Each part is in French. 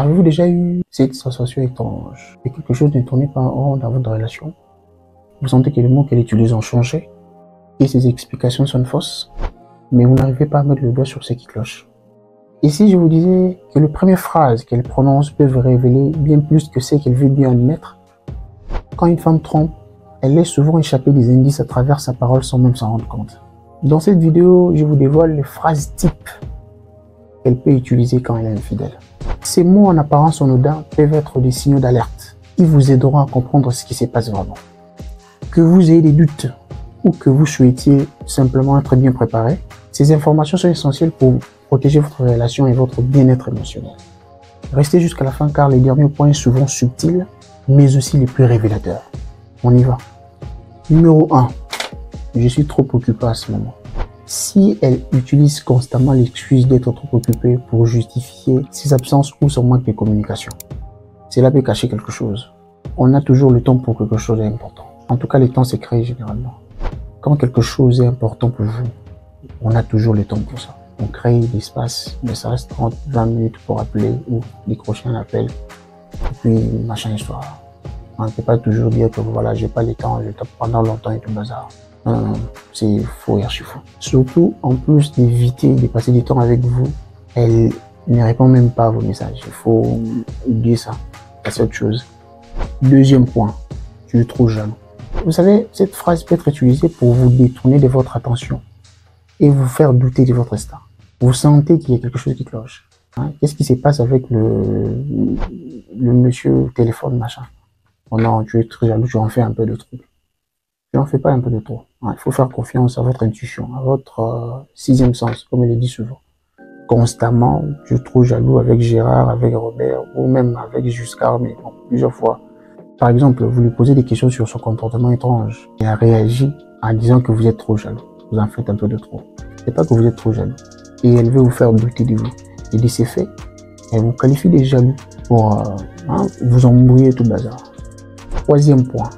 Avez-vous déjà eu cette sensation étrange et quelque chose ne tournait pas en rond dans votre relation? Vous sentez que les mots qu'elle utilise ont changé et ses explications sont fausses, mais vous n'arrivez pas à mettre le doigt sur ce qui cloche. Et si je vous disais que les premières phrases qu'elle prononce peuvent révéler bien plus que ce qu'elle veut bien admettre? Quand une femme trompe, elle laisse souvent échapper des indices à travers sa parole sans même s'en rendre compte. Dans cette vidéo, je vous dévoile les phrases types qu'elle peut utiliser quand elle est infidèle. Ces mots en apparence anodins peuvent être des signaux d'alerte qui vous aideront à comprendre ce qui se passe vraiment. Que vous ayez des doutes ou que vous souhaitiez simplement être bien préparé, ces informations sont essentielles pour protéger votre relation et votre bien-être émotionnel. Restez jusqu'à la fin car les derniers points sont souvent subtils, mais aussi les plus révélateurs. On y va. Numéro 1. Je suis trop occupé à ce moment. Si elle utilise constamment l'excuse d'être trop occupée pour justifier ses absences ou son manque de communication, cela peut cacher quelque chose. On a toujours le temps pour quelque chose d'important. En tout cas, le temps s'est créé généralement. Quand quelque chose est important pour vous, on a toujours le temps pour ça. On crée l'espace, mais ça reste 30-20 minutes pour appeler ou décrocher un appel, et puis machin histoire. On ne peut pas toujours dire que voilà, j'ai pas le temps, je tape pendant longtemps et tout bazar. C'est faux et archi faux. Surtout, en plus d'éviter de passer du temps avec vous, elle ne répond même pas à vos messages. Il faut oublier ça. C'est autre chose. Deuxième point, tu es trop jaloux. Vous savez, cette phrase peut être utilisée pour vous détourner de votre attention et vous faire douter de votre instinct. Vous sentez qu'il y a quelque chose qui cloche. Qu'est-ce qui se passe avec le monsieur au téléphone, machin? Oh non, tu es très jaloux, tu en fais un peu de trop. Tu n'en fais pas un peu de trop. Il faut faire confiance à votre intuition, à votre sixième sens, comme elle le dit souvent. Constamment, tu es trop jaloux avec Gérard, avec Robert, ou même avec Giscard, mais bon, plusieurs fois. Par exemple, vous lui posez des questions sur son comportement étrange et elle réagit en disant que vous êtes trop jaloux. Vous en faites un peu de trop. C'est pas que vous êtes trop jaloux. Et elle veut vous faire douter de vous. Et de ces faits, elle vous qualifie de jaloux pour vous embrouiller tout le bazar. Troisième point,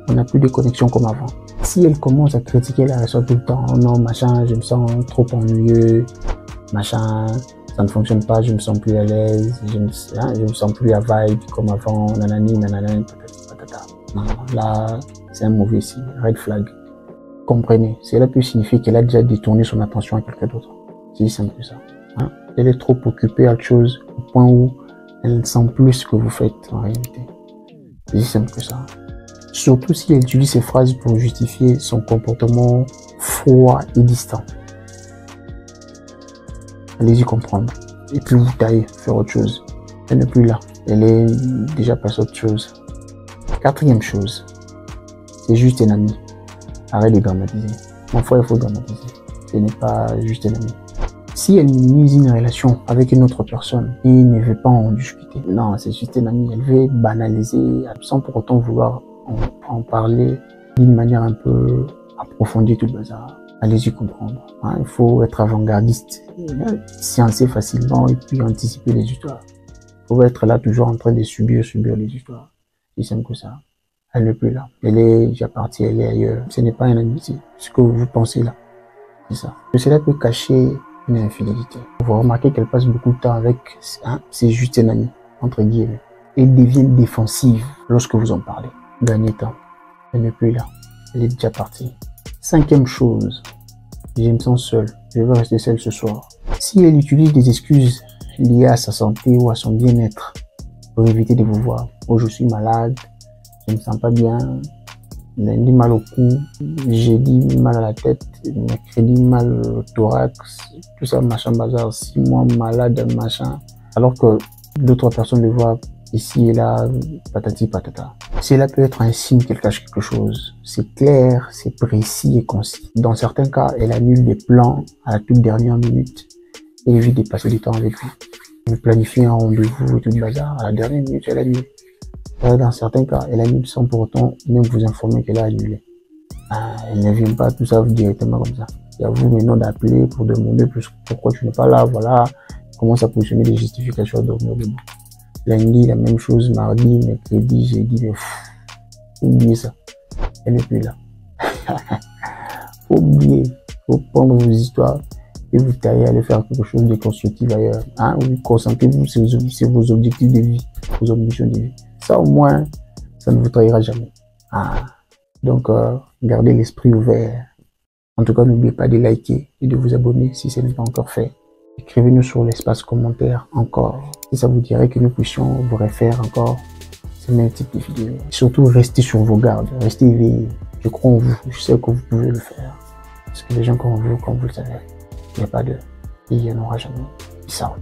on n'a plus de connexion comme avant. Si elle commence à critiquer la relation tout le temps, oh non, machin, je me sens trop ennuyeux, machin, ça ne fonctionne pas, je me sens plus à l'aise, je me sens plus à vibe comme avant, nanani, nanana, patata. Non, là, c'est un mauvais signe, red flag. Comprenez, cela peut signifier qu'elle a déjà détourné son attention à quelqu'un d'autre. C'est simple que ça. Elle est trop occupée à autre chose, au point où elle ne sent plus ce que vous faites en réalité. C'est si simple que ça. Surtout si elle utilise ces phrases pour justifier son comportement froid et distant. Allez-y comprendre. Et puis vous taillez, faire autre chose. Elle n'est plus là. Elle est déjà passée à autre chose. Quatrième chose, c'est juste un ami. Arrête de dramatiser. Mon frère, il faut dramatiser. Ce n'est pas juste un ami. Si elle minimise une relation avec une autre personne et ne veut pas en discuter, non, c'est juste un ami. Elle veut banaliser sans pour autant vouloir en parler d'une manière un peu approfondie tout le bazar. Allez-y comprendre. Il faut être avant-gardiste, sciencer facilement et puis anticiper les histoires. Il faut être là toujours en train de subir les histoires. C'est simple que ça. Elle n'est plus là. Elle est déjà partie, elle est ailleurs. Ce n'est pas un ami, c'est ce que vous pensez là. C'est ça. Cela peut cacher une infidélité. Vous remarquez qu'elle passe beaucoup de temps avec, c'est juste un ami, entre guillemets. Elle devient défensive lorsque vous en parlez. Gagnez temps. Elle n'est plus là. Elle est déjà partie. Cinquième chose, je me sens seul. Je veux rester seul ce soir. Si elle utilise des excuses liées à sa santé ou à son bien-être pour éviter de vous voir. Oh, je suis malade, je me sens pas bien, lundi mal au cou, jeudi mal à la tête, mercredi mal au thorax, tout ça, machin bazar, 6 mois malade, machin. Alors que d'autres personnes le voient ici et là, patati patata. Cela peut être un signe qu'elle cache quelque chose. C'est clair, c'est précis et concis. Dans certains cas, elle annule des plans à la toute dernière minute et évite de passer du temps avec vous. Vous planifiez un rendez-vous et tout le bazar, à la dernière minute, elle annule. Dans certains cas, elle annule sans pour autant même vous informer qu'elle a annulé. Elle ne vient pas tout ça directement comme ça. C'est à vous maintenant d'appeler pour demander pourquoi tu n'es pas là, voilà. Commence à positionner des justifications à dormir demain. Lundi, la même chose, mardi, mercredi, jeudi, mais oubliez ça. Elle n'est plus là. Faut oublier, faut prendre vos histoires et vous taillez à aller faire quelque chose de constructif ailleurs. Hein? Vous concentrez-vous sur vos objectifs de vie, vos ambitions de vie. Ça, au moins, ça ne vous trahira jamais. Ah. Donc, gardez l'esprit ouvert. En tout cas, n'oubliez pas de liker et de vous abonner si ce n'est pas encore fait. Écrivez-nous sur l'espace commentaire encore. Si ça vous dirait que nous puissions vous refaire encore ce même type de vidéo. Surtout, restez sur vos gardes. Restez éveillés. Je crois en vous. Je sais que vous pouvez le faire. Parce que les gens comme vous le savez, il n'y a pas de... Il n'y en aura jamais. Peace out.